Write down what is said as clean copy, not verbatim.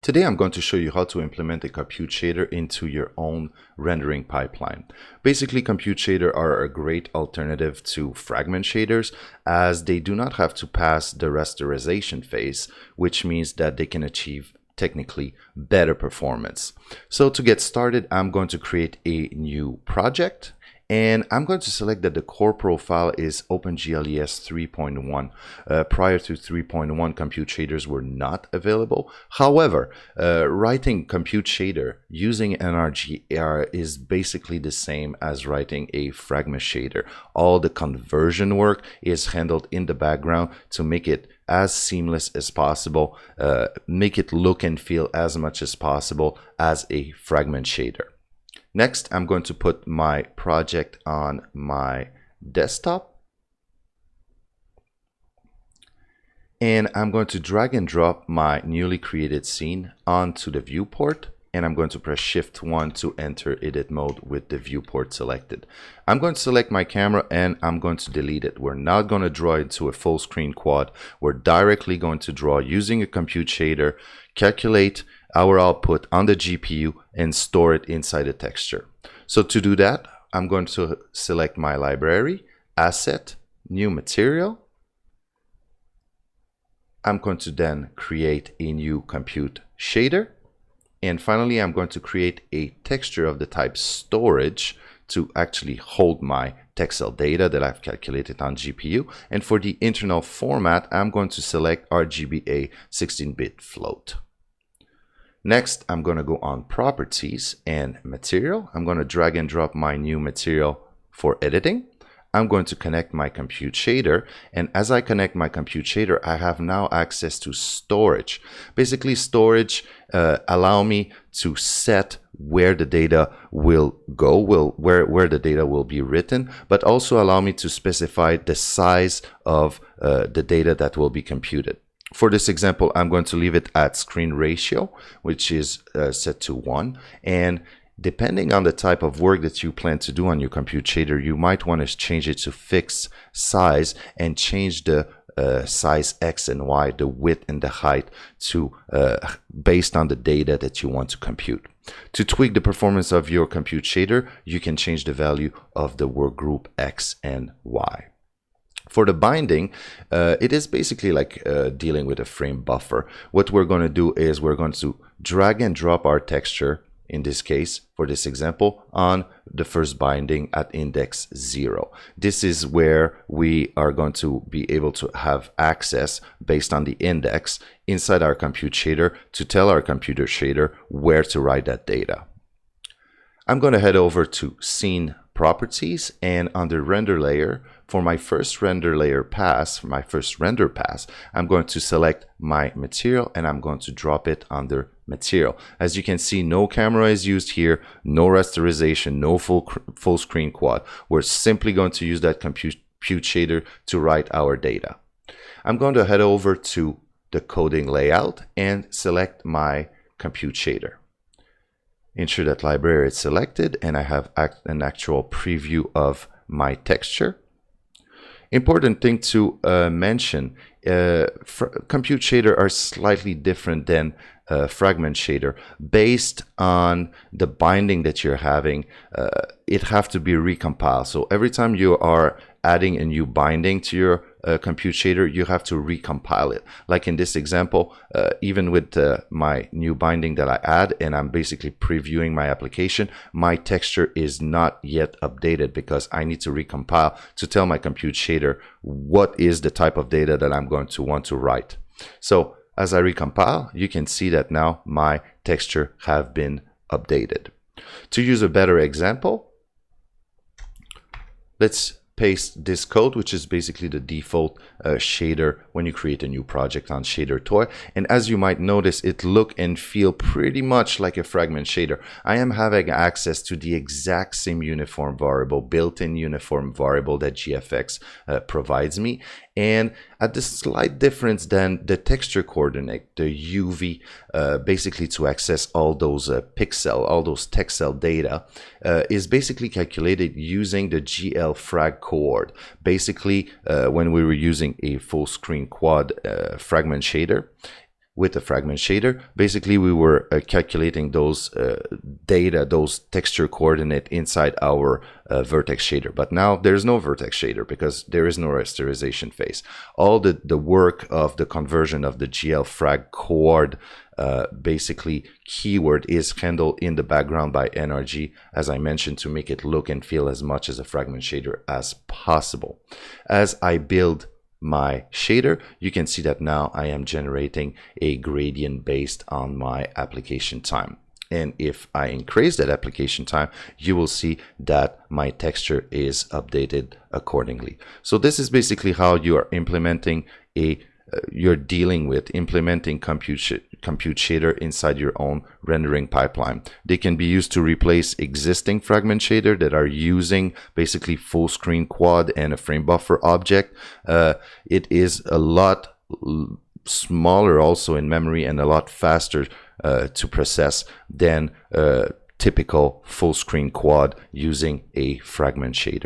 Today I'm going to show you how to implement a compute shader into your own rendering pipeline. Basically, compute shaders are a great alternative to fragment shaders as they do not have to pass the rasterization phase, which means that they can achieve technically better performance. So to get started, I'm going to create a new project. And I'm going to select that the core profile is OpenGLES 3.1. Prior to 3.1, compute shaders were not available. However, writing compute shader using NRGR is basically the same as writing a fragment shader. All the conversion work is handled in the background to make it as seamless as possible, make it look and feel as much as possible as a fragment shader. Next, I'm going to put my project on my desktop. And I'm going to drag and drop my newly created scene onto the viewport. And I'm going to press Shift-1 to enter edit mode with the viewport selected. I'm going to select my camera and I'm going to delete it. We're not going to draw it to a full screen quad. We're directly going to draw using a compute shader, calculate our output on the GPU and store it inside a texture. So to do that, I'm going to select my library, asset, new material. I'm going to then create a new compute shader. And finally, I'm going to create a texture of the type storage to actually hold my Texel data that I've calculated on GPU. And for the internal format, I'm going to select RGBA 16-bit float. Next, I'm going to go on properties and material. I'm going to drag and drop my new material for editing. I'm going to connect my compute shader. And as I connect my compute shader, I have now access to storage. Basically, storage allow me to set where the data will go, where the data will be written, but also allow me to specify the size of the data that will be computed. For this example, I'm going to leave it at screen ratio, which is set to 1. And depending on the type of work that you plan to do on your compute shader, you might want to change it to fixed size and change the size X and Y, the width and the height to based on the data that you want to compute. To tweak the performance of your compute shader, you can change the value of the work group X and Y. For the binding, it is basically like dealing with a frame buffer. What we're going to do is we're going to drag and drop our texture, in this case, for this example, on the first binding at index 0. This is where we are going to be able to have access based on the index inside our compute shader to tell our computer shader where to write that data. I'm going to head over to Scene Properties, and under Render Layer, for my first render layer pass, my first render pass, I'm going to select my material and I'm going to drop it under material. As you can see, no camera is used here, no rasterization, no full screen quad. We're simply going to use that compute shader to write our data. I'm going to head over to the coding layout and select my compute shader. Ensure that library is selected and I have an actual preview of my texture. Important thing to mention, compute shader are slightly different than fragment shader. Based on the binding that you're having, it have to be recompiled. So every time you are adding a new binding to your compute shader, you have to recompile it. Like in this example, even with my new binding that I add, and I'm basically previewing my application, my texture is not yet updated because I need to recompile to tell my compute shader what is the type of data that I'm going to want to write. So as I recompile, you can see that now my texture have been updated. To use a better example, let's paste this code, which is basically the default shader when you create a new project on ShaderToy. And as you might notice, it look and feel pretty much like a fragment shader. I am having access to the exact same uniform variable, built-in uniform variable that GFX provides me. And at the slight difference than the texture coordinate, the UV, basically to access all those pixel, all those Texel data, is basically calculated using the GLFrag coord. Basically, when we were using a full screen quad fragment shader, with the fragment shader. Basically, we were calculating those data, those texture coordinate inside our vertex shader. But now there's no vertex shader because there is no rasterization phase. All the work of the conversion of the GL-frag coord basically keyword is handled in the background by NRG, as I mentioned, to make it look and feel as much as a fragment shader as possible. As I build my shader, you can see that now I am generating a gradient based on my application time. And if I increase that application time, you will see that my texture is updated accordingly. So this is basically how you are implementing you're dealing with implementing compute shader inside your own rendering pipeline. They can be used to replace existing fragment shader that are using basically full screen quad and a frame buffer object. It is a lot smaller also in memory and a lot faster to process than typical full screen quad using a fragment shader.